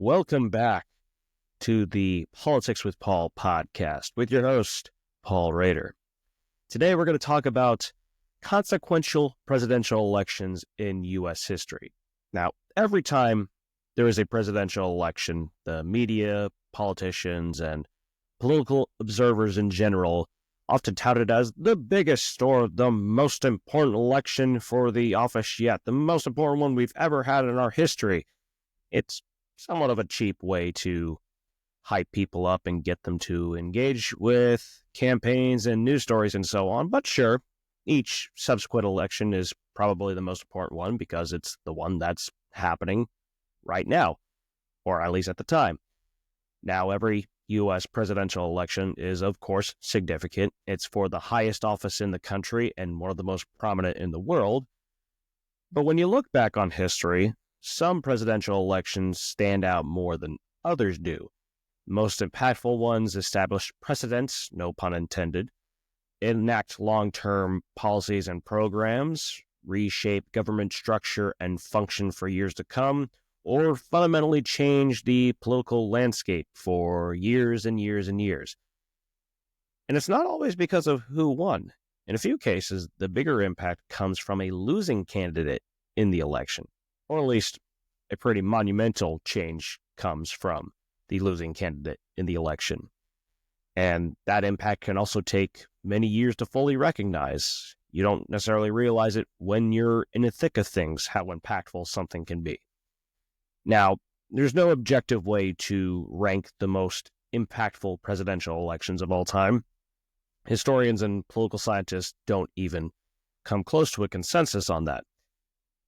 Welcome back to the Politics with Paul podcast with your host, Paul Rader. Today we're going to talk about consequential presidential elections in U.S. history. Now, every time there is a presidential election, the media, politicians, and political observers in general often touted as the biggest or the most important election for the office yet, the most important one we've ever had in our history. It's somewhat of a cheap way to hype people up and get them to engage with campaigns and news stories and so on. But sure, each subsequent election is probably the most important one because it's the one that's happening right now, or at least at the time. Now, every U.S. presidential election is, of course, significant. It's for the highest office in the country and one of the most prominent in the world. But when you look back on history, some presidential elections stand out more than others do. Most impactful ones establish precedents, no pun intended, enact long-term policies and programs, reshape government structure and function for years to come, or fundamentally change the political landscape for years and years and years. And it's not always because of who won. In a few cases, the bigger impact comes from a losing candidate in the election, or at least a pretty monumental change comes from the losing candidate in the election. And that impact can also take many years to fully recognize. You don't necessarily realize it when you're in the thick of things, how impactful something can be. Now, there's no objective way to rank the most impactful presidential elections of all time. Historians and political scientists don't even come close to a consensus on that.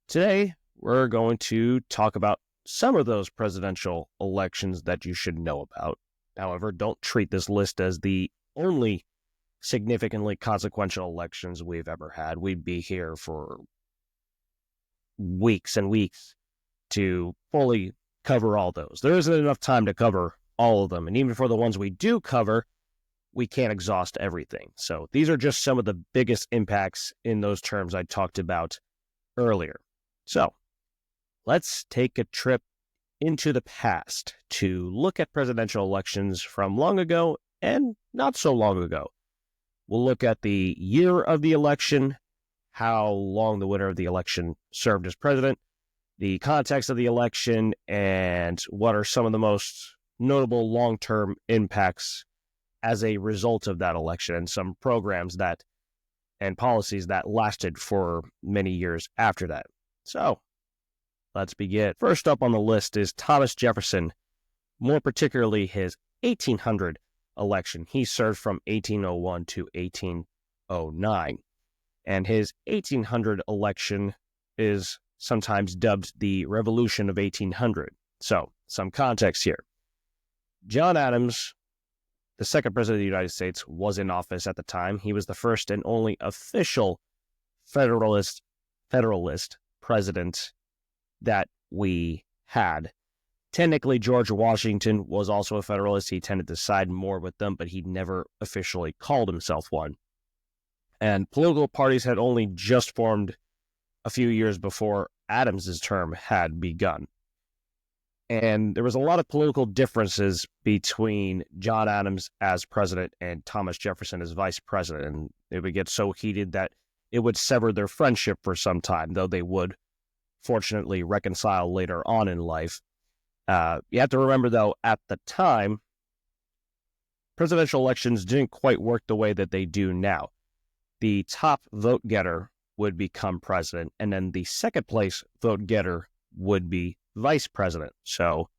Today, we're going to talk about some of those presidential elections that you should know about. However, don't treat this list as the only significantly consequential elections we've ever had. We'd be here for weeks and weeks to fully cover all those. There isn't enough time to cover all of them. And even for the ones we do cover, we can't exhaust everything. So these are just some of the biggest impacts in those terms I talked about earlier. So let's take a trip into the past to look at presidential elections from long ago and not so long ago. We'll look at the year of the election, how long the winner of the election served as president, the context of the election, and what are some of the most notable long-term impacts as a result of that election, and some programs that and policies that lasted for many years after that. So, let's begin. First up on the list is Thomas Jefferson, more particularly his 1800 election. He served from 1801 to 1809, and his 1800 election is sometimes dubbed the Revolution of 1800. So, some context here. John Adams, the second president of the United States, was in office at the time. He was the first and only official Federalist president that we had. Technically, George Washington was also a Federalist. He tended to side more with them, but he never officially called himself one. And political parties had only just formed a few years before Adams's term had begun. And there was a lot of political differences between John Adams as president and Thomas Jefferson as vice president. And it would get so heated that it would sever their friendship for some time, though they would fortunately reconcile later on in life. You have to remember, though, at the time, presidential elections didn't quite work the way that they do now. The top vote getter would become president, and then the second place vote getter would be vice president. So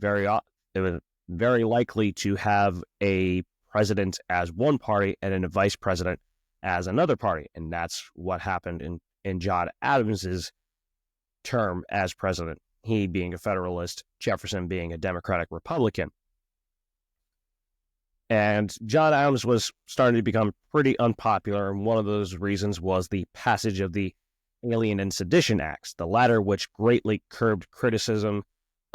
it was very likely to have a president as one party and then a vice president as another party. And that's what happened in John Adams's term as president, he being a Federalist, Jefferson being a Democratic Republican. And John Adams was starting to become pretty unpopular, and one of those reasons was the passage of the Alien and Sedition Acts, the latter which greatly curbed criticism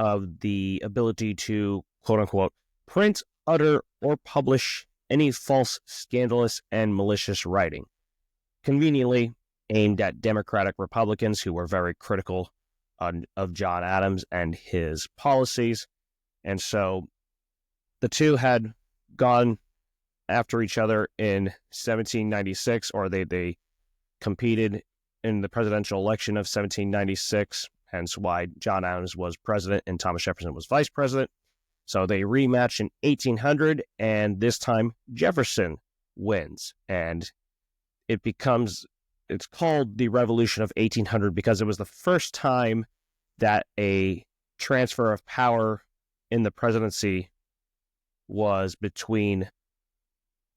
of the ability to, quote-unquote, print, utter, or publish any false, scandalous, and malicious writing, conveniently aimed at Democratic Republicans who were very critical of John Adams and his policies. And so the two had gone after each other in 1796, or they competed in the presidential election of 1796, hence why John Adams was president and Thomas Jefferson was vice president. So they rematch in 1800, and this time Jefferson wins. And it's called the Revolution of 1800 because it was the first time that a transfer of power in the presidency was between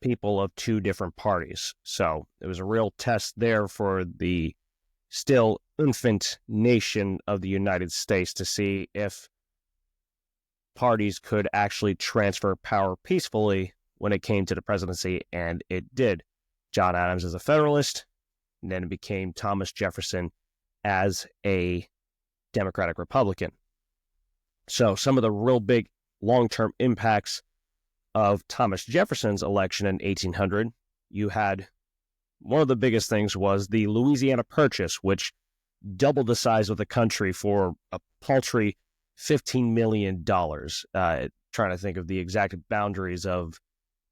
people of two different parties. So it was a real test there for the still infant nation of the United States to see if parties could actually transfer power peacefully when it came to the presidency, and it did. John Adams as a Federalist, and then it became Thomas Jefferson as a Democratic Republican. So some of the real big long-term impacts of Thomas Jefferson's election in 1800, you had one of the biggest things was the Louisiana Purchase, which doubled the size of the country for a paltry $15 million. Trying to think of the exact boundaries of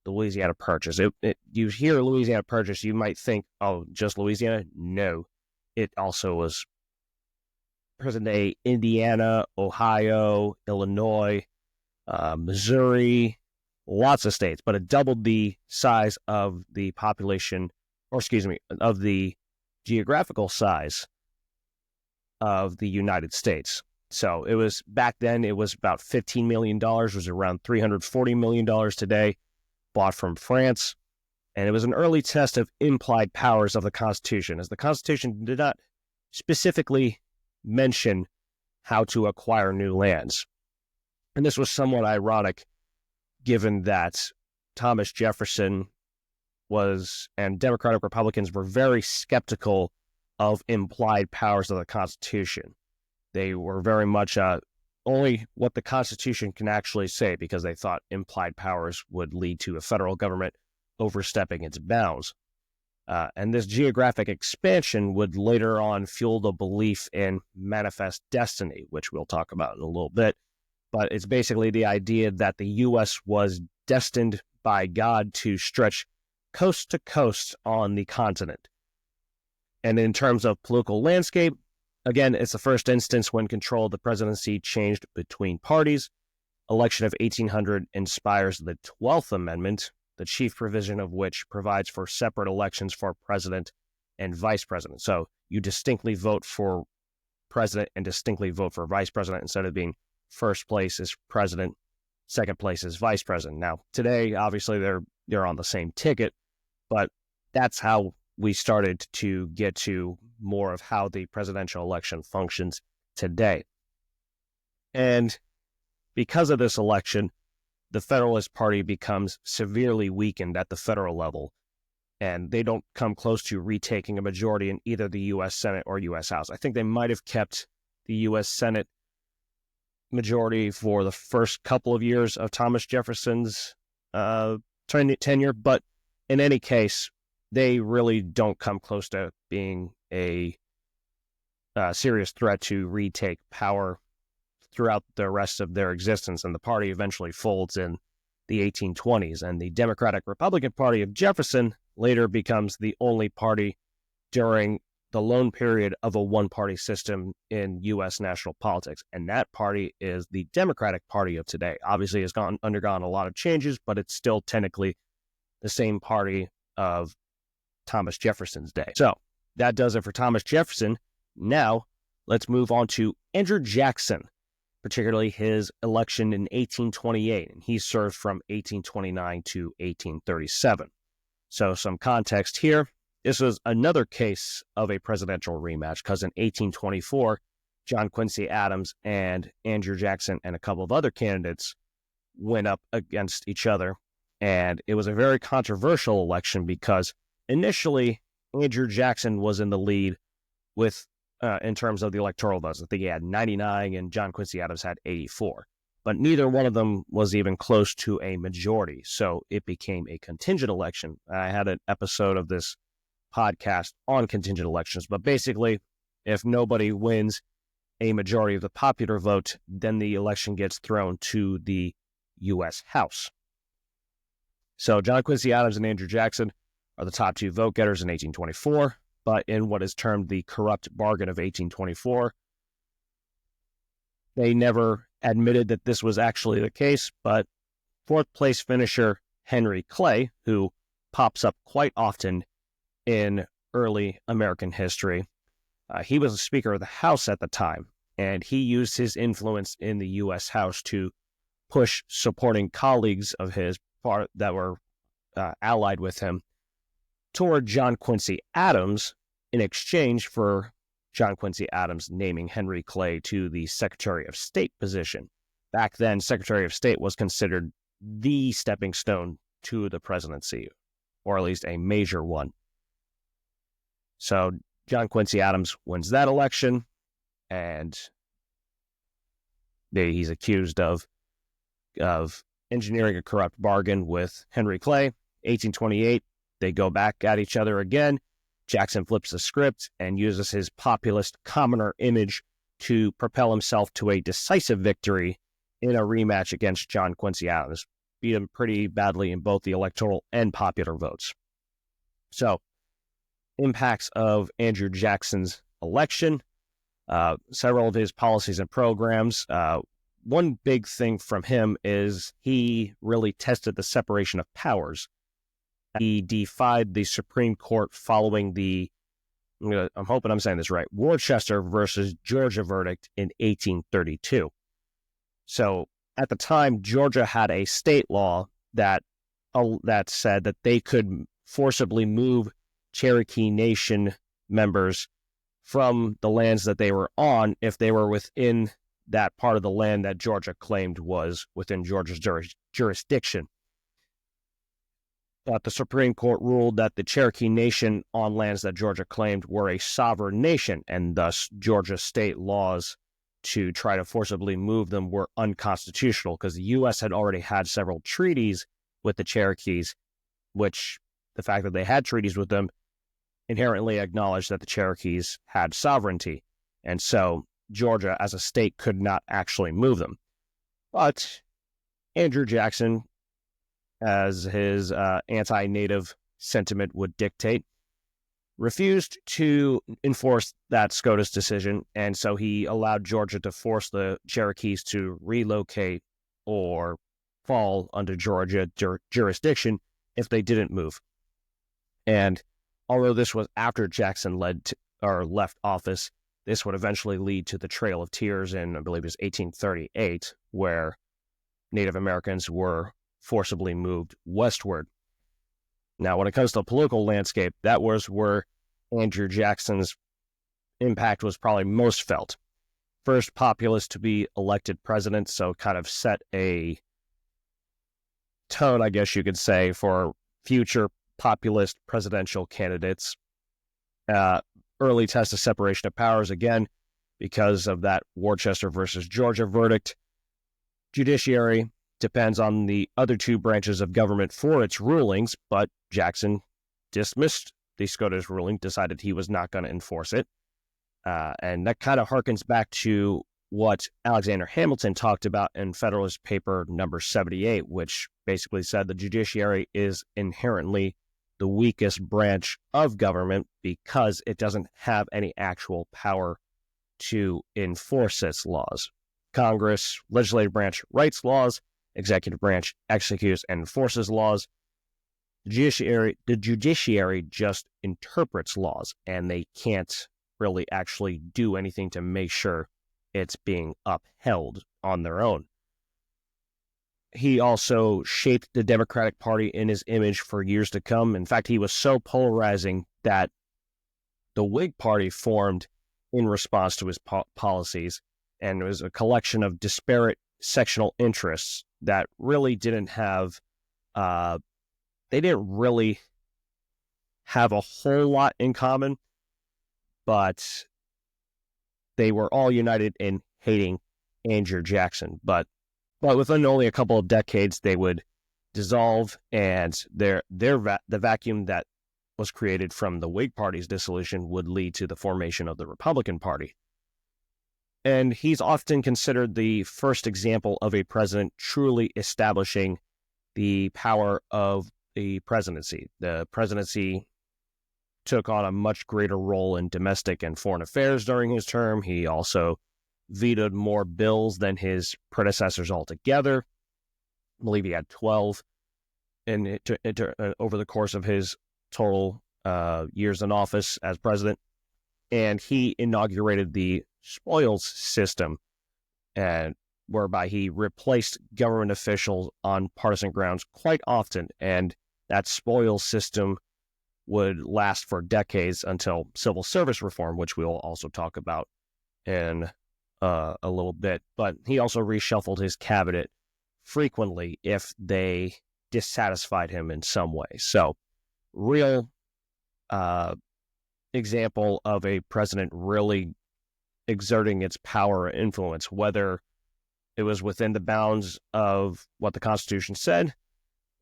the Louisiana Purchase. You hear Louisiana Purchase, you might think, oh, just Louisiana? No. It also was present-day Indiana, Ohio, Illinois, Missouri, lots of states, but it doubled the size of the population, of the geographical size of the United States. So it was, back then, it was about $15 million, was around $340 million today, bought from France. And it was an early test of implied powers of the Constitution, as the Constitution did not specifically mention how to acquire new lands. And this was somewhat ironic, given that Thomas Jefferson and Democratic Republicans were very skeptical of implied powers of the Constitution. They were very much only what the Constitution can actually say, because they thought implied powers would lead to a federal government overstepping its bounds. And this geographic expansion would later on fuel the belief in manifest destiny, which we'll talk about in a little bit. But it's basically the idea that the U.S. was destined by God to stretch coast to coast on the continent. And in terms of political landscape, again, it's the first instance when control of the presidency changed between parties. Election of 1800 inspires the 12th Amendment, the chief provision of which provides for separate elections for president and vice president. So you distinctly vote for president and distinctly vote for vice president, instead of being first place is president, second place is vice president. Now, today, obviously, they're on the same ticket, but that's how we started to get to more of how the presidential election functions today. And because of this election, the Federalist Party becomes severely weakened at the federal level, and they don't come close to retaking a majority in either the U.S. Senate or U.S. House. I think they might have kept the U.S. Senate majority for the first couple of years of Thomas Jefferson's tenure, but in any case, they really don't come close to being a serious threat to retake power throughout the rest of their existence, and the party eventually folds in the 1820s, and the Democratic-Republican Party of Jefferson later becomes the only party during the lone period of a one-party system in U.S. national politics, and that party is the Democratic Party of today. Obviously, has undergone a lot of changes, but it's still technically the same party of Thomas Jefferson's day. So that does it for Thomas Jefferson. Now, let's move on to Andrew Jackson, particularly his election in 1828, and he served from 1829 to 1837. So some context here. This was another case of a presidential rematch, because in 1824, John Quincy Adams and Andrew Jackson and a couple of other candidates went up against each other. And it was a very controversial election because initially Andrew Jackson was in the lead with in terms of the electoral votes. I think he had 99 and John Quincy Adams had 84. But neither one of them was even close to a majority. So it became a contingent election. I had an episode of this podcast on contingent elections. But basically, if nobody wins a majority of the popular vote, then the election gets thrown to the U.S. House. So John Quincy Adams and Andrew Jackson are the top two vote getters in 1824, but in what is termed the corrupt bargain of 1824, they never admitted that this was actually the case, but fourth place finisher Henry Clay, who pops up quite often in early American history, he was a Speaker of the House at the time, and he used his influence in the U.S. House to push supporting colleagues of his that were allied with him toward John Quincy Adams in exchange for John Quincy Adams naming Henry Clay to the Secretary of State position. Back then, Secretary of State was considered the stepping stone to the presidency, or at least a major one. So John Quincy Adams wins that election, and he's accused of engineering a corrupt bargain with Henry Clay. 1828, they go back at each other again. Jackson flips the script and uses his populist commoner image to propel himself to a decisive victory in a rematch against John Quincy Adams. Beat him pretty badly in both the electoral and popular votes. So, impacts of Andrew Jackson's election, several of his policies and programs. One big thing from him is he really tested the separation of powers. He defied the Supreme Court following I'm hoping I'm saying this right, Worcester versus Georgia verdict in 1832. So at the time, Georgia had a state law that said that they could forcibly move Cherokee Nation members from the lands that they were on if they were within that part of the land that Georgia claimed was within Georgia's jurisdiction. But the Supreme Court ruled that the Cherokee Nation on lands that Georgia claimed were a sovereign nation, and thus Georgia state laws to try to forcibly move them were unconstitutional because the U.S. had already had several treaties with the Cherokees, which the fact that they had treaties with them inherently acknowledged that the Cherokees had sovereignty. And so Georgia as a state could not actually move them. But Andrew Jackson, as his anti-native sentiment would dictate, refused to enforce that SCOTUS decision, and so he allowed Georgia to force the Cherokees to relocate or fall under Georgia jurisdiction if they didn't move. And although this was after Jackson left office, this would eventually lead to the Trail of Tears in, I believe it was 1838, where Native Americans were forcibly moved westward. Now, when it comes to the political landscape, that was where Andrew Jackson's impact was probably most felt. First populist to be elected president, so kind of set a tone, I guess you could say, for future populist presidential candidates. Early test of separation of powers, again, because of that Worcester versus Georgia verdict. Judiciary depends on the other two branches of government for its rulings, but Jackson dismissed the SCOTUS ruling, decided he was not going to enforce it. And that kind of harkens back to what Alexander Hamilton talked about in Federalist Paper number 78, which basically said the judiciary is inherently the weakest branch of government because it doesn't have any actual power to enforce its laws. Congress, legislative branch writes laws, executive branch executes and enforces laws. The judiciary just interprets laws, and they can't really actually do anything to make sure it's being upheld on their own. He also shaped the Democratic Party in his image for years to come. In fact, he was so polarizing that the Whig Party formed in response to his policies, and it was a collection of disparate sectional interests that really didn't have, they didn't really have a whole lot in common, but they were all united in hating Andrew Jackson. But within only a couple of decades, they would dissolve, and the vacuum that was created from the Whig Party's dissolution would lead to the formation of the Republican Party. And he's often considered the first example of a president truly establishing the power of the presidency. The presidency took on a much greater role in domestic and foreign affairs during his term. He also vetoed more bills than his predecessors altogether. I believe he had 12 over the course of his total years in office as president. And he inaugurated the spoils system, and whereby he replaced government officials on partisan grounds quite often. And that spoils system would last for decades until civil service reform, which we'll also talk about in a little bit. But he also reshuffled his cabinet frequently if they dissatisfied him in some way. So, real example of a president really exerting its power or influence, whether it was within the bounds of what the Constitution said.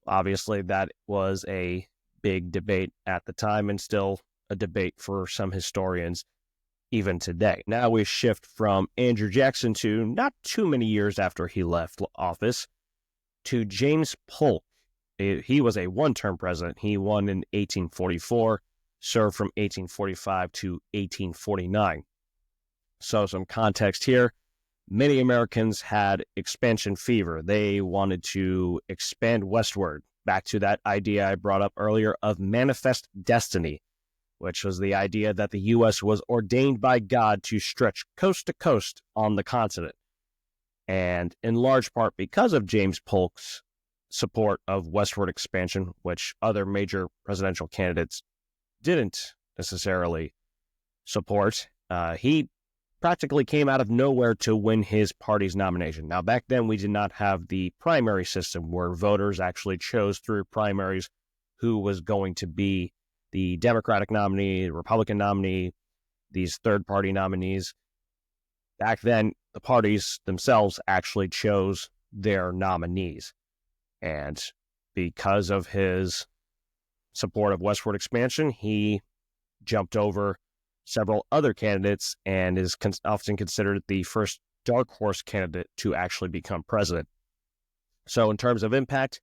Obviously, that was a big debate at the time and still a debate for some historians even today. Now we shift from Andrew Jackson to not too many years after he left office to James Polk. He was a one-term president. He won in 1844, served from 1845 to 1849. So some context here. Many Americans had expansion fever. They wanted to expand westward, back to that idea I brought up earlier of manifest destiny, which was the idea that the U.S. was ordained by God to stretch coast to coast on the continent. And in large part because of James Polk's support of westward expansion, which other major presidential candidates didn't necessarily support, he practically came out of nowhere to win his party's nomination. Now, back then, we did not have the primary system where voters actually chose through primaries who was going to be the Democratic nominee, the Republican nominee, these third-party nominees. Back then, the parties themselves actually chose their nominees. And because of his support of westward expansion, he jumped over several other candidates and is often considered the first dark horse candidate to actually become president. So in terms of impact,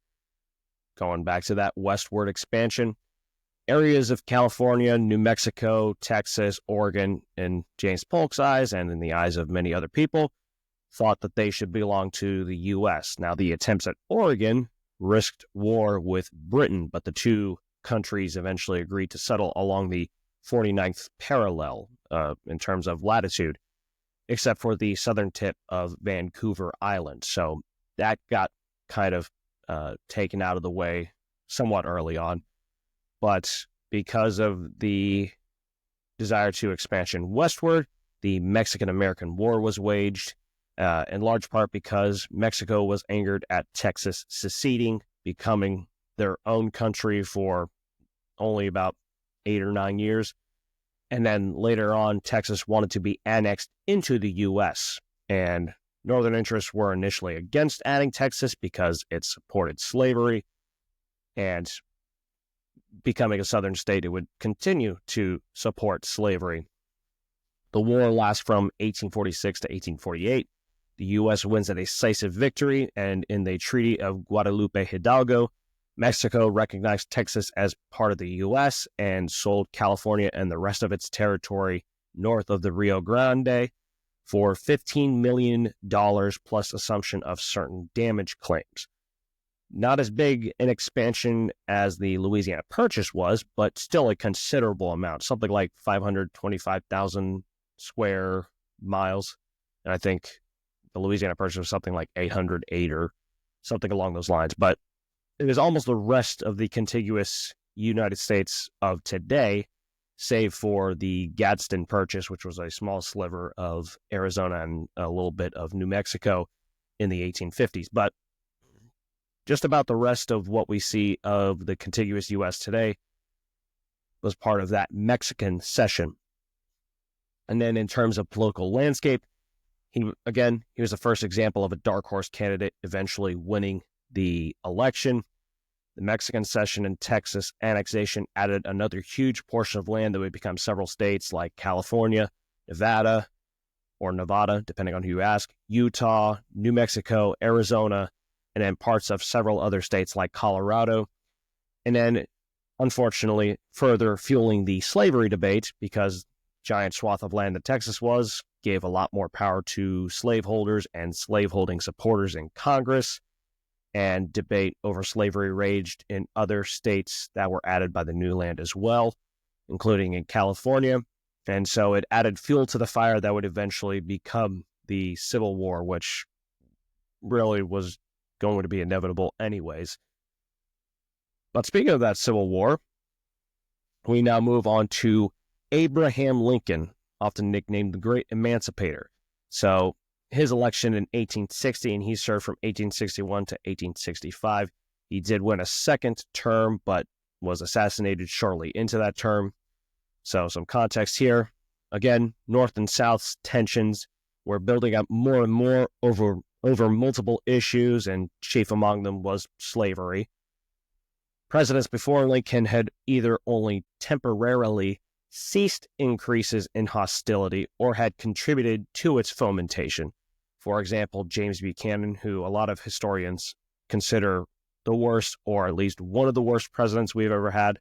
going back to that westward expansion, areas of California, New Mexico, Texas, Oregon, in James Polk's eyes and in the eyes of many other people, thought that they should belong to the U.S. Now, the attempts at Oregon risked war with Britain, but the two countries eventually agreed to settle along the 49th parallel in terms of latitude, except for the southern tip of Vancouver Island. So that got kind of taken out of the way somewhat early on. But because of the desire to expansion westward, the Mexican-American War was waged, in large part because Mexico was angered at Texas seceding, becoming their own country for only about 8 or 9 years. And then later on, Texas wanted to be annexed into the U.S. And Northern interests were initially against adding Texas because it supported slavery. And becoming a Southern state, it would continue to support slavery. The war lasts from 1846 to 1848. The U.S. wins a decisive victory, and in the Treaty of Guadalupe Hidalgo, Mexico recognized Texas as part of the U.S. and sold California and the rest of its territory north of the Rio Grande for $15 million plus assumption of certain damage claims. Not as big an expansion as the Louisiana Purchase was, but still a considerable amount, something like 525,000 square miles. And I think the Louisiana Purchase was something like 808 or something along those lines. But it is almost the rest of the contiguous United States of today, save for the Gadsden Purchase, which was a small sliver of Arizona and a little bit of New Mexico in the 1850s. But just about the rest of what we see of the contiguous U.S. today was part of that Mexican cession. And then in terms of political landscape, he was the first example of a dark horse candidate eventually winning the election. The Mexican cession and Texas annexation added another huge portion of land that would become several states like California, Nevada, or Nevada, depending on who you ask, Utah, New Mexico, Arizona, and then parts of several other states like Colorado. And then, unfortunately, further fueling the slavery debate, because giant swath of land that Texas gave a lot more power to slaveholders and slaveholding supporters in Congress, and debate over slavery raged in other states that were added by the new land as well, including in California. And so it added fuel to the fire that would eventually become the Civil War, which really was going to be inevitable anyways. But speaking of that Civil War, we now move on to Abraham Lincoln, often nicknamed the Great Emancipator. So his election in 1860, and he served from 1861 to 1865. He did win a second term, but was assassinated shortly into that term. So some context here. Again, North and South tensions were building up more and more over multiple issues, and chief among them was slavery. Presidents before Lincoln had either only temporarily ceased increases in hostility or had contributed to its fomentation. For example, James Buchanan, who a lot of historians consider the worst, or at least one of the worst presidents we've ever had,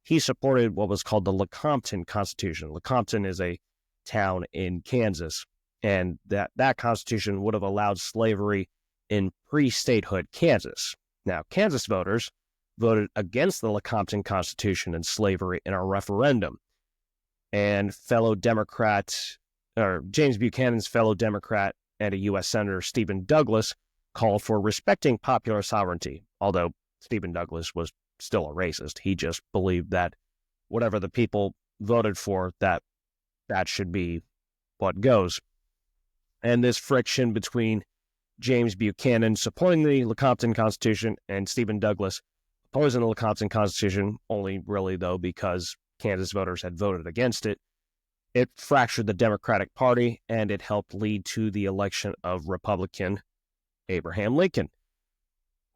he supported what was called the Lecompton Constitution. Lecompton is a town in Kansas, and that constitution would have allowed slavery in pre-statehood Kansas. Now, Kansas voters voted against the Lecompton Constitution and slavery in a referendum, and James Buchanan's fellow Democrat and a U.S. Senator, Stephen Douglas, called for respecting popular sovereignty, although Stephen Douglas was still a racist. He just believed that whatever the people voted for, that should be what goes. And this friction between James Buchanan supporting the Lecompton Constitution and Stephen Douglas opposing the Lecompton Constitution, only really though because Kansas voters had voted against it, it fractured the Democratic Party, and it helped lead to the election of Republican Abraham Lincoln,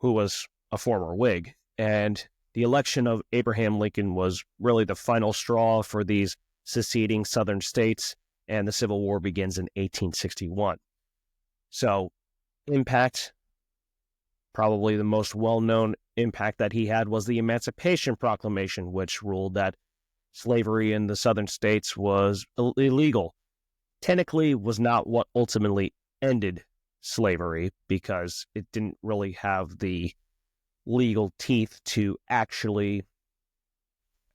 who was a former Whig. And the election of Abraham Lincoln was really the final straw for these seceding southern states, and the Civil War begins in 1861. So, impact, probably the most well-known impact that he had was the Emancipation Proclamation, which ruled that slavery in the southern states was illegal. Technically, was not what ultimately ended slavery, because it didn't really have the legal teeth to actually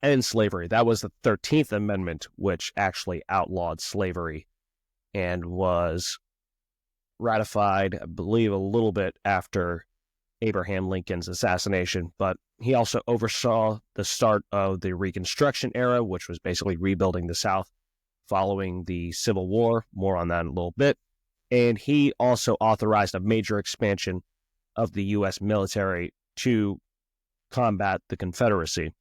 end slavery. That was the 13th Amendment, which actually outlawed slavery and was ratified, I believe, a little bit after Abraham Lincoln's assassination. But he also oversaw the start of the Reconstruction era, which was basically rebuilding the South following the Civil War. More on that in a little bit. And he also authorized a major expansion of the U.S. military to combat the Confederacy.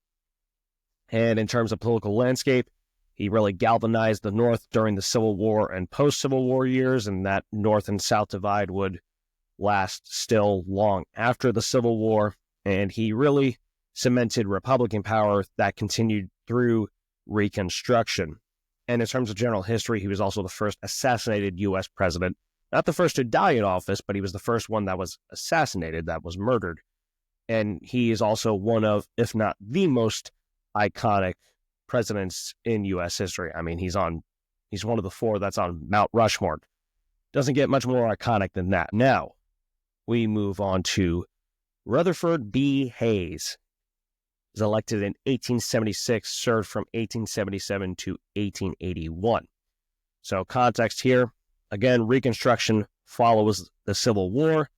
And in terms of political landscape, he really galvanized the North during the Civil War and post-Civil War years, and that North and South divide would last still long after the Civil War. And he really cemented Republican power that continued through Reconstruction. And in terms of general history, he was also the first assassinated U.S. president. Not the first to die in office, but he was the first one that was assassinated, that was murdered. And he is also one of, if not the most iconic presidents in U.S. history. I mean, he's one of the four that's on Mount Rushmore. Doesn't get much more iconic than that. Now, we move on to Rutherford B. Hayes. He was elected in 1876, served from 1877 to 1881. So context here, again, Reconstruction follows the Civil War,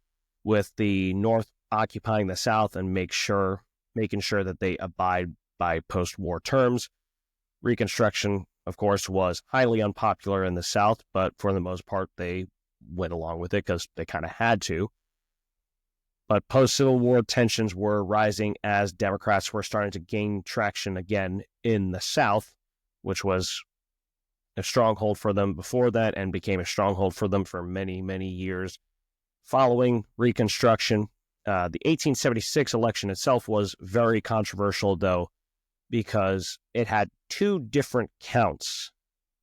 with the North occupying the South and making sure that they abide by post-war terms. Reconstruction, of course, was highly unpopular in the South, but for the most part, they went along with it because they kind of had to. But post-Civil War tensions were rising as Democrats were starting to gain traction again in the South, which was a stronghold for them before that and became a stronghold for them for many, many years following Reconstruction. The 1876 election itself was very controversial, though, because it had two different counts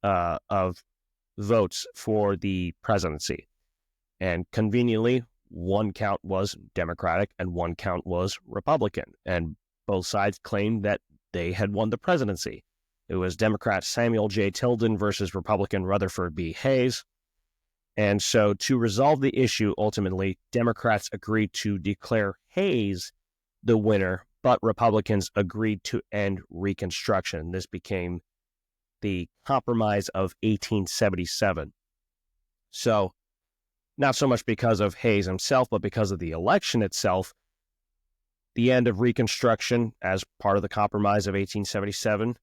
of votes for the presidency. And conveniently, one count was Democratic and one count was Republican. And both sides claimed that they had won the presidency. It was Democrat Samuel J. Tilden versus Republican Rutherford B. Hayes. And so to resolve the issue, ultimately, Democrats agreed to declare Hayes the winner, but Republicans agreed to end Reconstruction. This became the Compromise of 1877. So not so much because of Hayes himself, but because of the election itself, the end of Reconstruction as part of the Compromise of 1877.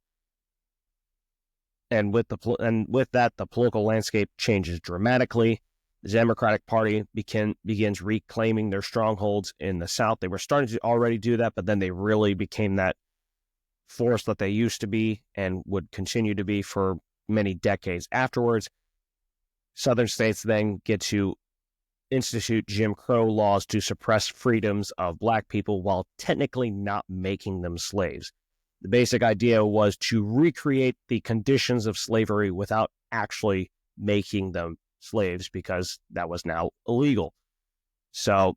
And with that, the political landscape changes dramatically. The Democratic Party begins reclaiming their strongholds in the South. They were starting to already do that, but then they really became that force that they used to be and would continue to be for many decades afterwards. Southern states then get to institute Jim Crow laws to suppress freedoms of Black people while technically not making them slaves. The basic idea was to recreate the conditions of slavery without actually making them slaves, because that was now illegal. So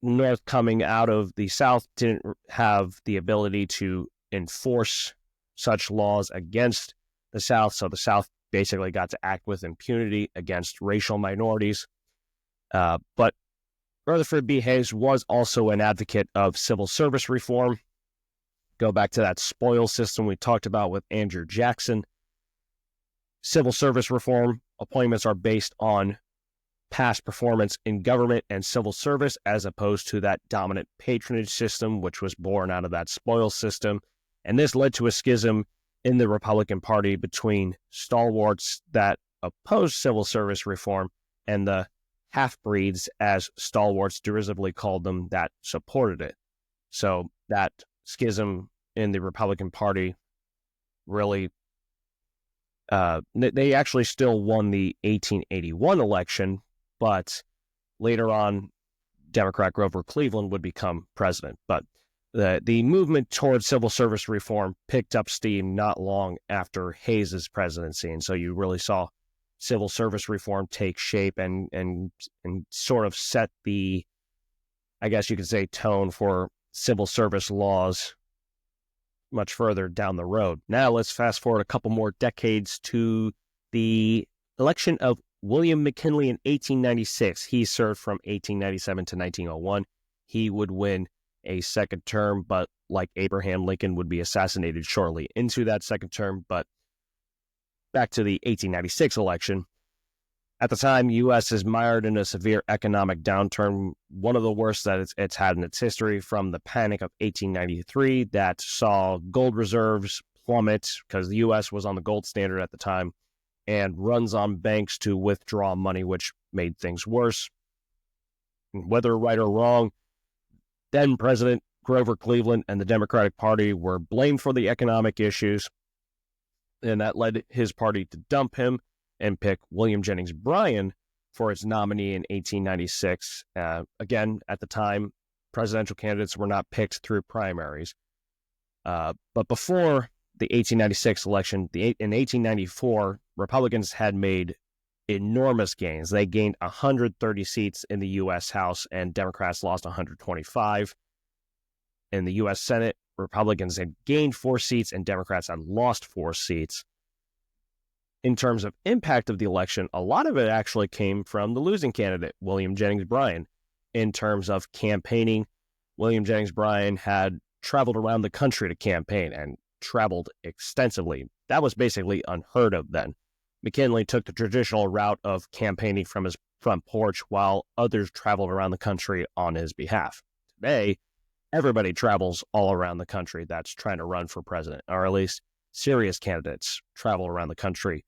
North coming out of the South didn't have the ability to enforce such laws against the South, so the South basically got to act with impunity against racial minorities. But Rutherford B. Hayes was also an advocate of civil service reform. Go back to that spoils system we talked about with Andrew Jackson. Civil service reform appointments are based on past performance in government and civil service, as opposed to that dominant patronage system, which was born out of that spoils system. And this led to a schism in the Republican Party between stalwarts that opposed civil service reform and the half-breeds, as stalwarts derisively called them, that supported it. So that schism in the Republican Party really, they actually still won the 1881 election, but later on, Democrat Grover Cleveland would become president. But the movement towards civil service reform picked up steam not long after Hayes's presidency, and so you really saw civil service reform take shape and sort of set the, I guess you could say, tone for civil service laws much further down the road. Now let's fast forward a couple more decades to the election of William McKinley in 1896. He served from 1897 to 1901. He would win a second term, but like Abraham Lincoln, would be assassinated shortly into that second term. But back to the 1896 election. At the time, U.S. is mired in a severe economic downturn, one of the worst that it's had in its history, from the Panic of 1893 that saw gold reserves plummet because the U.S. was on the gold standard at the time, and runs on banks to withdraw money, which made things worse. Whether right or wrong, then President Grover Cleveland and the Democratic Party were blamed for the economic issues, and that led his party to dump him and pick William Jennings Bryan for its nominee in 1896. Again, at the time, presidential candidates were not picked through primaries. But before the 1896 election, in 1894, Republicans had made enormous gains. They gained 130 seats in the U.S. House, and Democrats lost 125. In the U.S. Senate, Republicans had gained 4 seats, and Democrats had lost 4 seats. In terms of impact of the election, a lot of it actually came from the losing candidate, William Jennings Bryan. In terms of campaigning, William Jennings Bryan had traveled around the country to campaign and traveled extensively. That was basically unheard of then. McKinley took the traditional route of campaigning from his front porch, while others traveled around the country on his behalf. Today, everybody travels all around the country that's trying to run for president, or at least serious candidates travel around the country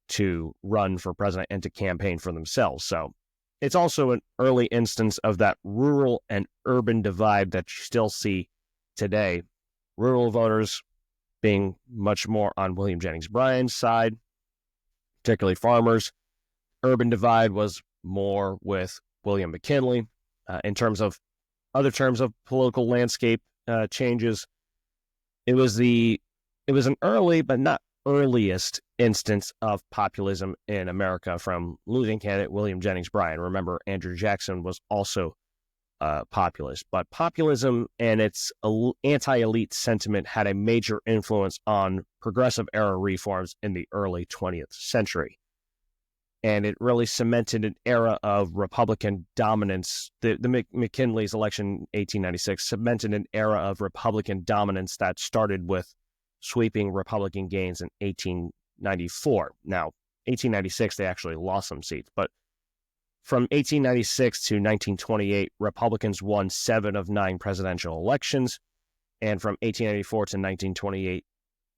to run for president and to campaign for themselves. So it's also an early instance of that rural and urban divide that you still see today. Rural voters being much more on William Jennings Bryan's side, particularly farmers. Urban divide was more with William McKinley. In terms of other terms of political landscape changes, it was an early but not earliest instance of populism in America from losing candidate William Jennings Bryan. Remember, Andrew Jackson was also populist, but populism and its anti-elite sentiment had a major influence on progressive era reforms in the early 20th century. And it really cemented an era of Republican dominance. The McKinley's election in 1896 cemented an era of Republican dominance that started with sweeping Republican gains in 1894. Now, 1896, they actually lost some seats, but from 1896 to 1928, Republicans won 7 of 9 presidential elections. And from 1894 to 1928,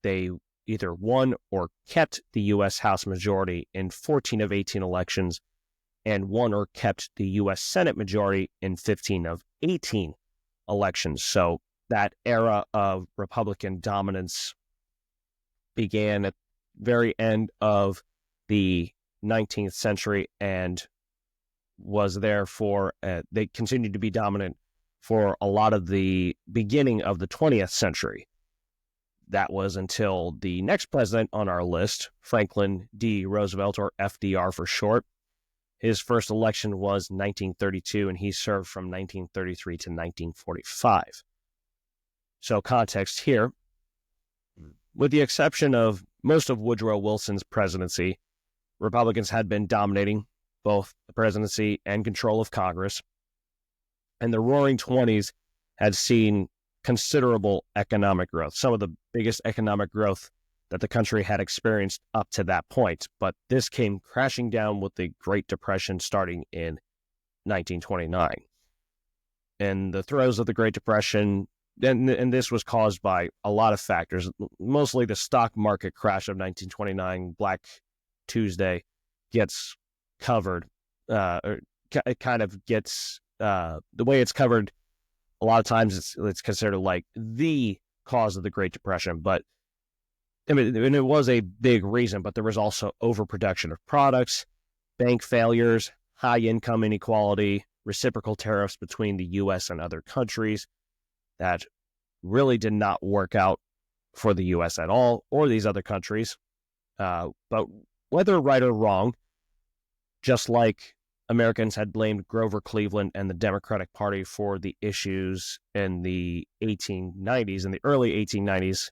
they either won or kept the U.S. House majority in 14 of 18 elections and won or kept the U.S. Senate majority in 15 of 18 elections. So that era of Republican dominance began at the very end of the 19th century and was there for, they continued to be dominant for a lot of the beginning of the 20th century. That was until the next president on our list, Franklin D. Roosevelt, or FDR for short. His first election was 1932, and he served from 1933 to 1945. So context here, with the exception of most of Woodrow Wilson's presidency, Republicans had been dominating both the presidency and control of Congress. And the Roaring '20s had seen considerable economic growth, some of the biggest economic growth that the country had experienced up to that point. But this came crashing down with the Great Depression starting in 1929. In the throes of the Great Depression, and this was caused by a lot of factors, mostly the stock market crash of 1929, Black Tuesday, gets covered, or it kind of gets, the way it's covered, a lot of times it's considered like the cause of the Great Depression. But I mean, and it was a big reason, but there was also overproduction of products, bank failures, high income inequality, reciprocal tariffs between the U.S. and other countries that really did not work out for the U.S. at all, or these other countries. But whether right or wrong, just like Americans had blamed Grover Cleveland and the Democratic Party for the issues in the 1890s, in the early 1890s,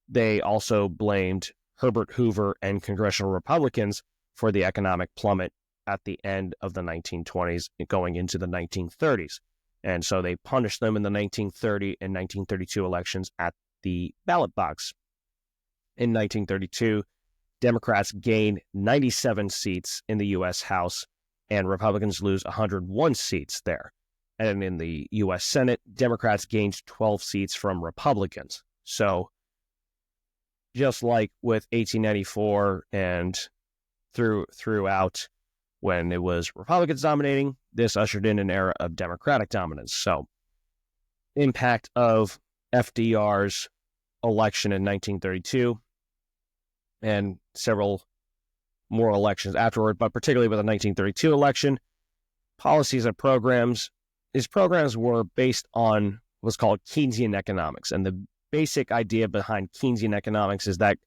they also blamed Herbert Hoover and congressional Republicans for the economic plummet at the end of the 1920s going into the 1930s. And so they punished them in the 1930 and 1932 elections at the ballot box. In 1932, Democrats gained 97 seats in the U.S. House, and Republicans lose 101 seats there. And in the U.S. Senate, Democrats gained 12 seats from Republicans. So just like with 1894 and throughout when it was Republicans dominating, this ushered in an era of Democratic dominance. So impact of FDR's election in 1932 and several more elections afterward, but particularly with the 1932 election, policies and programs. These programs were based on what's called Keynesian economics. And the basic idea behind Keynesian economics is that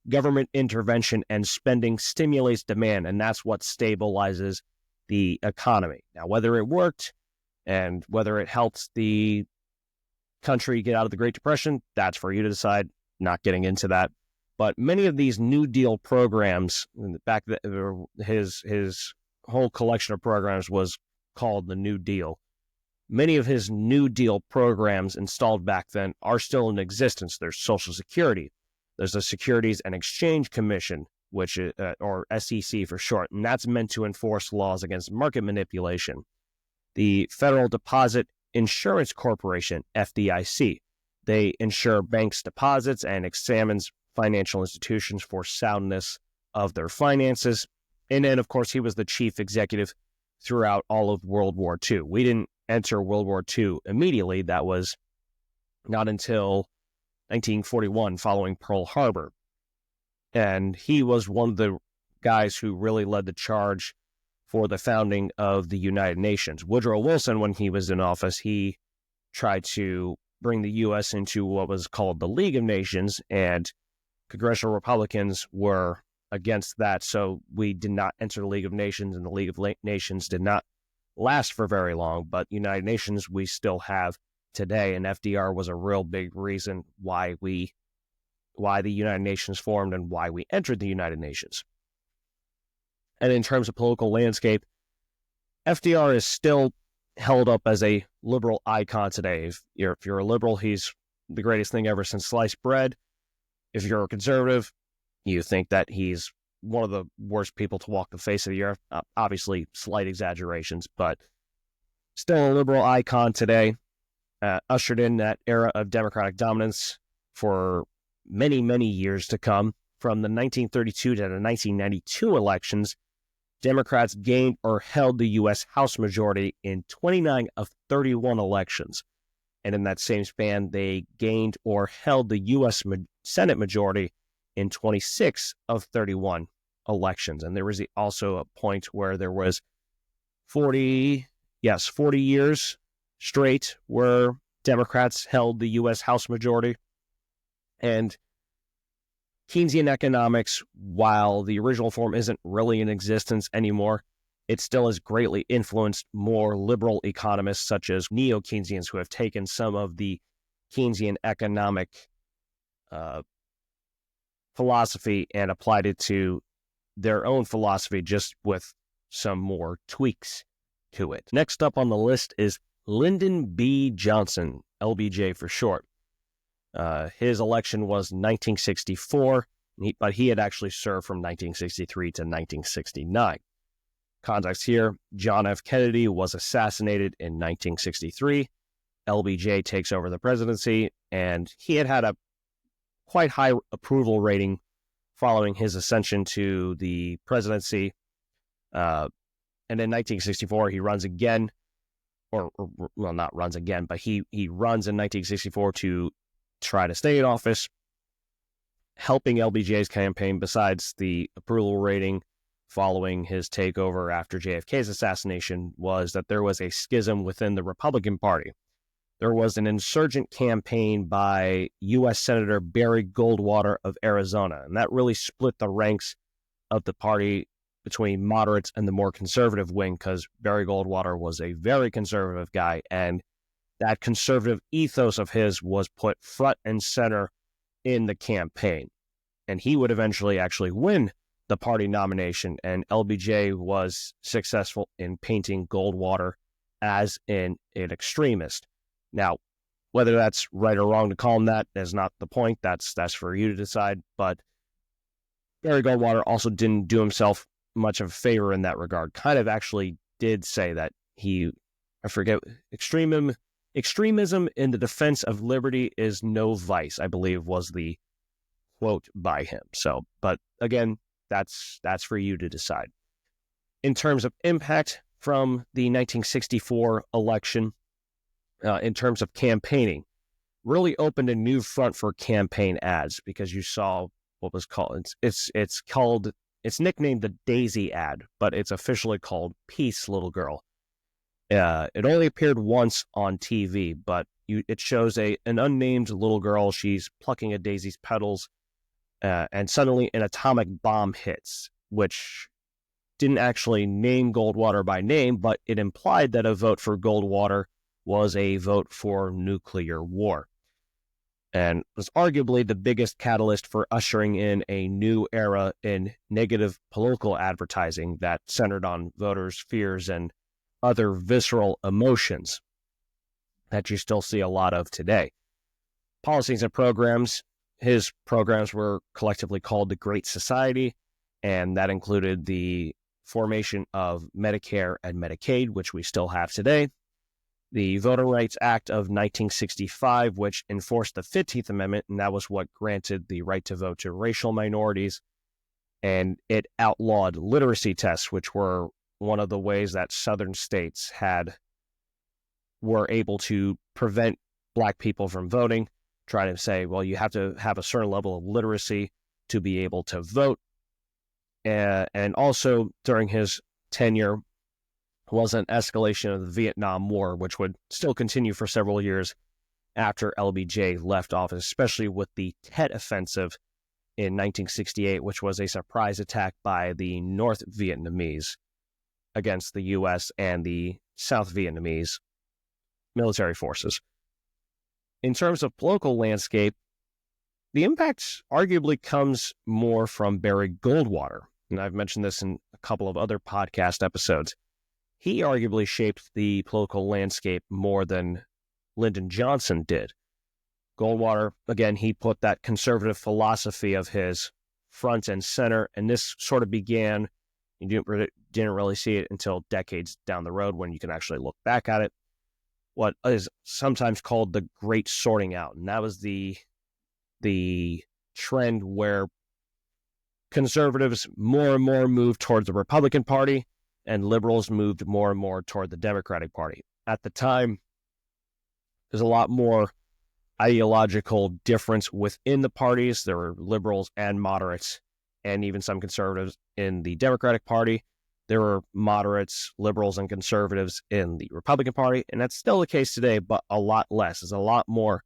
government intervention and spending stimulates demand, and that's what stabilizes the economy. Now, whether it worked and whether it helped the country get out of the Great Depression, that's for you to decide, not getting into that. But many of these New Deal programs, his whole collection of programs was called the New Deal. Many of his New Deal programs installed back then are still in existence. There's Social Security. There's the Securities and Exchange Commission, which or SEC for short, and that's meant to enforce laws against market manipulation. The Federal Deposit Insurance Corporation, FDIC, they insure banks' deposits and examines financial institutions for soundness of their finances. And then, of course, he was the chief executive throughout all of World War II. We didn't enter World War II immediately. That was not until 1941, following Pearl Harbor. And he was one of the guys who really led the charge for the founding of the United Nations. Woodrow Wilson, when he was in office, he tried to bring the U.S. into what was called the League of Nations, and congressional Republicans were against that, so we did not enter the League of Nations, and the League of Nations did not last for very long. But United Nations we still have today, and FDR was a real big reason why the United Nations formed and why we entered the United Nations. And in terms of political landscape, FDR is still held up as a liberal icon today. If you're a liberal, he's the greatest thing ever since sliced bread. If you're a conservative, you think that he's one of the worst people to walk the face of the earth. Obviously, slight exaggerations, but still a liberal icon today. Ushered in that era of Democratic dominance for many, many years to come. From the 1932 to the 1992 elections, Democrats gained or held the U.S. House majority in 29 of 31 elections. And in that same span, they gained or held the U.S. Senate majority in 26 of 31 elections. And there was also a point where there was 40 years straight where Democrats held the U.S. House majority. And Keynesian economics, while the original form isn't really in existence anymore, it still has greatly influenced more liberal economists such as neo-Keynesians who have taken some of the Keynesian economic philosophy and applied it to their own philosophy, just with some more tweaks to it. Next up on the list is Lyndon B. Johnson, LBJ for short. His election was 1964, but he had actually served from 1963 to 1969. Context here, John F. Kennedy was assassinated in 1963. LBJ takes over the presidency, and he had a quite high approval rating following his ascension to the presidency. And in 1964, he runs again, not runs again, but he runs in 1964 to try to stay in office. Helping LBJ's campaign, besides the approval rating following his takeover after JFK's assassination, was that there was a schism within the Republican Party. There was an insurgent campaign by U.S. Senator Barry Goldwater of Arizona, and that really split the ranks of the party between moderates and the more conservative wing, because Barry Goldwater was a very conservative guy, and that conservative ethos of his was put front and center in the campaign. And he would eventually actually win the party nomination, and LBJ was successful in painting Goldwater as an extremist. Now, whether that's right or wrong to call him that is not the point. That's for you to decide. But Barry Goldwater also didn't do himself much of a favor in that regard. Kind of actually did say that extremism in the defense of liberty is no vice, I believe was the quote by him. So, but again, that's for you to decide. In terms of impact from the 1964 election, in terms of campaigning, really opened a new front for campaign ads, because you saw what was called, it's nicknamed the Daisy ad, but it's officially called Peace, Little Girl. It only appeared once on TV, but it shows an unnamed little girl. She's plucking a daisy's petals, and suddenly an atomic bomb hits, which didn't actually name Goldwater by name, but it implied that a vote for Goldwater was a vote for nuclear war, and was arguably the biggest catalyst for ushering in a new era in negative political advertising that centered on voters' fears and other visceral emotions that you still see a lot of today. Policies and programs. His programs were collectively called the Great Society, and that included the formation of Medicare and Medicaid, which we still have today. The Voting Rights Act of 1965, which enforced the 15th Amendment, and that was what granted the right to vote to racial minorities. And it outlawed literacy tests, which were one of the ways that southern states were able to prevent black people from voting, trying to say, well, you have to have a certain level of literacy to be able to vote. And also during his tenure was an escalation of the Vietnam War, which would still continue for several years after LBJ left office, especially with the Tet Offensive in 1968, which was a surprise attack by the North Vietnamese against the U.S. and the South Vietnamese military forces. In terms of political landscape, the impact arguably comes more from Barry Goldwater, and I've mentioned this in a couple of other podcast episodes. He arguably shaped the political landscape more than Lyndon Johnson did. Goldwater, again, he put that conservative philosophy of his front and center, and this sort of began, you didn't really see it until decades down the road when you can actually look back at it, what is sometimes called the Great Sorting Out. And that was the trend where conservatives more and more moved towards the Republican Party and liberals moved more and more toward the Democratic Party. At the time, there's a lot more ideological difference within the parties. There were liberals and moderates and even some conservatives in the Democratic Party. There were moderates, liberals, and conservatives in the Republican Party, and that's still the case today, but a lot less. There's a lot more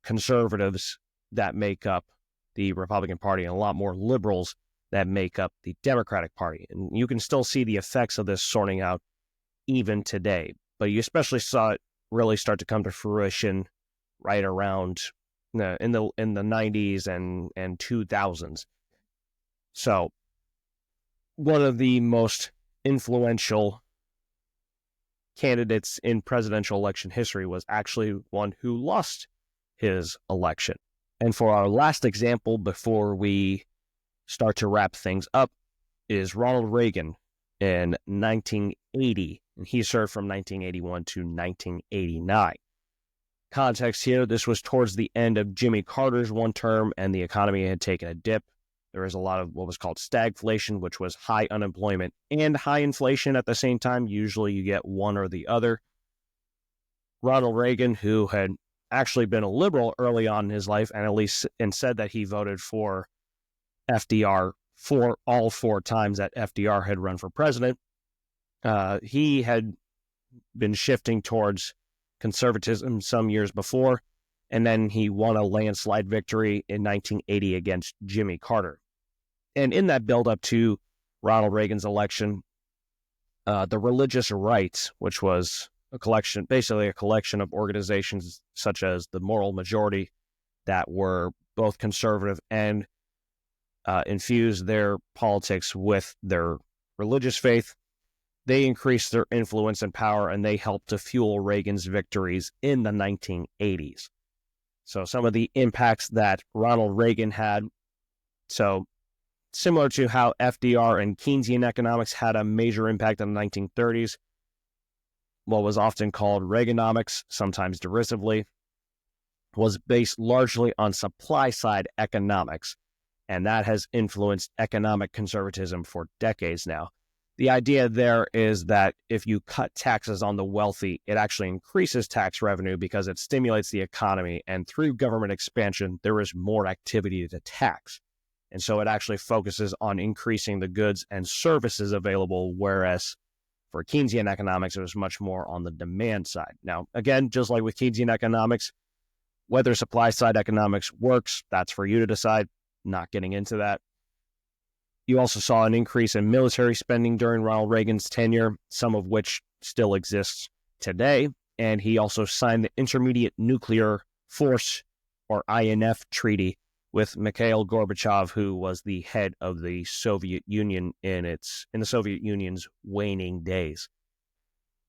conservatives that make up the Republican Party and a lot more liberals that make up the Democratic Party. And you can still see the effects of this sorting out even today, but you especially saw it really start to come to fruition right around in the 90s and 2000s. So one of the most influential candidates in presidential election history was actually one who lost his election. And for our last example before we start to wrap things up is Ronald Reagan in 1980. And he served from 1981 to 1989. Context here, this was towards the end of Jimmy Carter's one term and the economy had taken a dip. There was a lot of what was called stagflation, which was high unemployment and high inflation at the same time. Usually you get one or the other. Ronald Reagan, who had actually been a liberal early on in his life and said that he voted for FDR for all 4 times that FDR had run for president, he had been shifting towards conservatism some years before, and then he won a landslide victory in 1980 against Jimmy Carter. And in that build-up to Ronald Reagan's election, the religious right, which was basically a collection of organizations such as the Moral Majority that were both conservative and infused their politics with their religious faith, they increased their influence and power, and they helped to fuel Reagan's victories in the 1980s. So some of the impacts that Ronald Reagan had, so similar to how FDR and Keynesian economics had a major impact in the 1930s, what was often called Reaganomics, sometimes derisively, was based largely on supply-side economics, and that has influenced economic conservatism for decades now. The idea there is that if you cut taxes on the wealthy, it actually increases tax revenue because it stimulates the economy, and through government expansion, there is more activity to tax. And so it actually focuses on increasing the goods and services available, whereas for Keynesian economics, it was much more on the demand side. Now, again, just like with Keynesian economics, whether supply-side economics works, that's for you to decide, not getting into that. You also saw an increase in military spending during Ronald Reagan's tenure, some of which still exists today. And he also signed the Intermediate Nuclear Force, or INF, treaty with Mikhail Gorbachev, who was the head of the Soviet Union in the Soviet Union's waning days.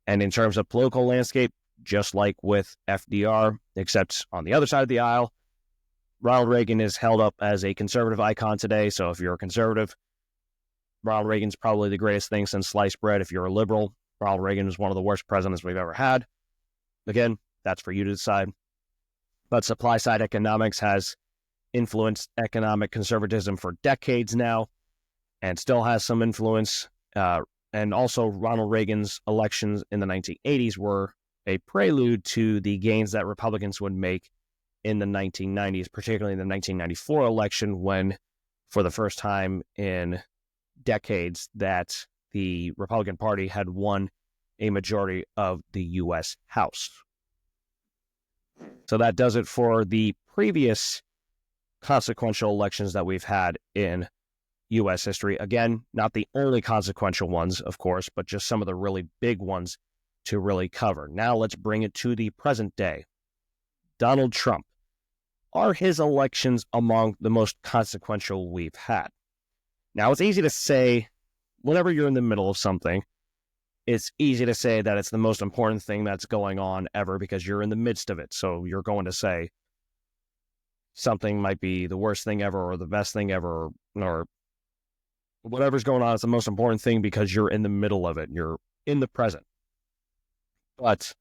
And in terms of political landscape, just like with FDR, except on the other side of the aisle, Ronald Reagan is held up as a conservative icon today. So if you're a conservative, Ronald Reagan's probably the greatest thing since sliced bread. If you're a liberal, Ronald Reagan is one of the worst presidents we've ever had. Again, that's for you to decide. But supply-side economics has influenced economic conservatism for decades now and still has some influence. And also Ronald Reagan's elections in the 1980s were a prelude to the gains that Republicans would make in the 1990s, particularly in the 1994 election, when for the first time in decades that the Republican Party had won a majority of the U.S. House. So that does it for the previous consequential elections that we've had in U.S. history. Again, not the only consequential ones, of course, but just some of the really big ones to really cover. Now let's bring it to the present day. Donald Trump. Are his elections among the most consequential we've had? Now, it's easy to say, whenever you're in the middle of something, it's easy to say that it's the most important thing that's going on ever because you're in the midst of it. So you're going to say something might be the worst thing ever or the best thing ever or whatever's going on is the most important thing because you're in the middle of it. You're in the present. But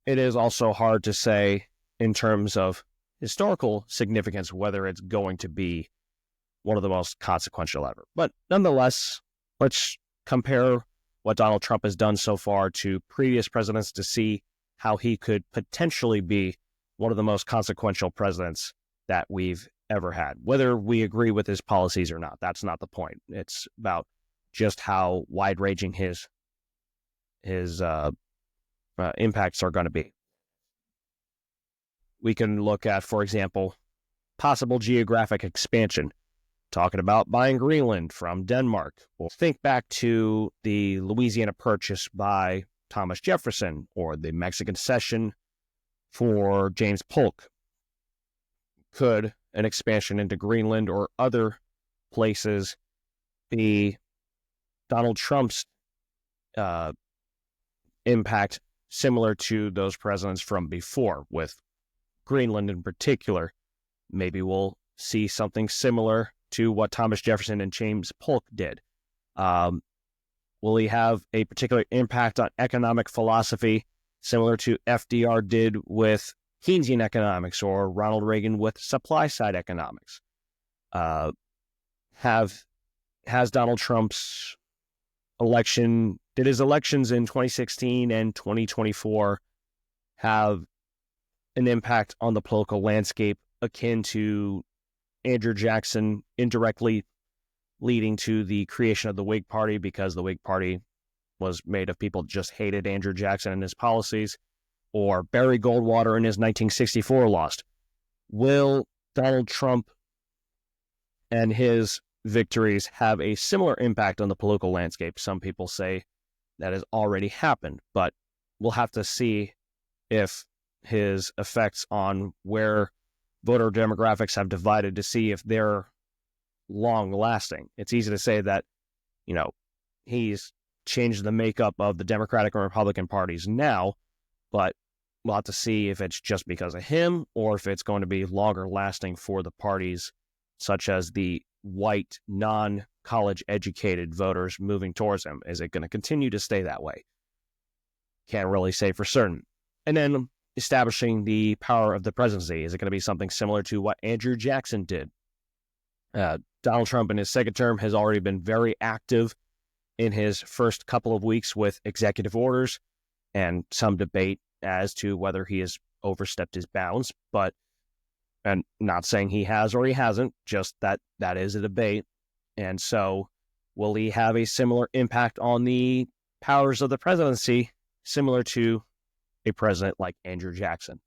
it is also hard to say in terms of historical significance whether it's going to be one of the most consequential ever. But nonetheless, let's compare what Donald Trump has done so far to previous presidents to see how he could potentially be one of the most consequential presidents that we've ever had. Whether we agree with his policies or not, that's not the point. It's about just how wide-ranging his impacts are going to be. We can look at, for example, possible geographic expansion, talking about buying Greenland from Denmark. Or think back to the Louisiana Purchase by Thomas Jefferson or the Mexican Cession for James Polk. Could an expansion into Greenland or other places be Donald Trump's impact similar to those presidents from before, with Greenland in particular? Maybe we'll see something similar to what Thomas Jefferson and James Polk did. Will he have a particular impact on economic philosophy similar to FDR did with Keynesian economics or Ronald Reagan with supply-side economics? Has Donald Trump's did his elections in 2016 and 2024 have an impact on the political landscape akin to Andrew Jackson indirectly leading to the creation of the Whig Party because the Whig Party was made of people that just hated Andrew Jackson and his policies, or Barry Goldwater in his 1964 lost? Will Donald Trump and his victories have a similar impact on the political landscape? Some people say that has already happened, but we'll have to see if his effects on where voter demographics have divided to see if they're long-lasting. It's easy to say that, he's changed the makeup of the Democratic and Republican parties now, but we'll have to see if it's just because of him or if it's going to be longer-lasting for the parties, such as the white, non-college educated voters moving towards him. Is it going to continue to stay that way? Can't really say for certain. And then establishing the power of the presidency. Is it going to be something similar to what Andrew Jackson did? Donald Trump in his second term has already been very active in his first couple of weeks with executive orders and some debate as to whether he has overstepped his bounds, and not saying he has or he hasn't, just that is a debate. And so will he have a similar impact on the powers of the presidency, similar to a president like Andrew Jackson?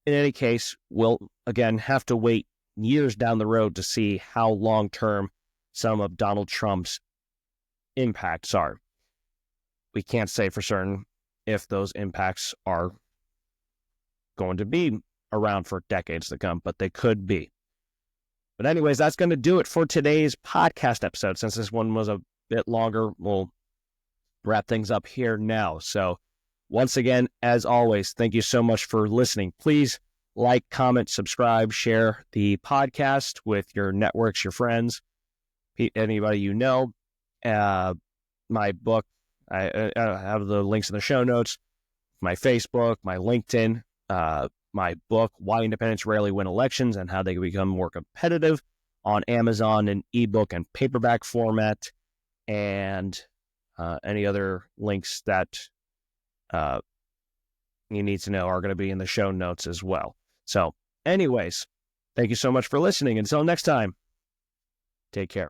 In any case, we'll again have to wait years down the road to see how long-term some of Donald Trump's impacts are. We can't say for certain if those impacts are going to be around for decades to come, but they could be. But anyways, that's going to do it for today's podcast episode. Since this one was a bit longer, we'll wrap things up here now. So once again, as always, thank you so much for listening. Please like, comment, subscribe, share the podcast with your networks, your friends, anybody you know. My book, I have the links in the show notes, my Facebook, my LinkedIn, my book, Why Independents Rarely Win Elections and How They Can Become More Competitive, on Amazon in ebook and paperback format, and any other links that you need to know are going to be in the show notes as well. So anyways, thank you so much for listening. Until next time, take care.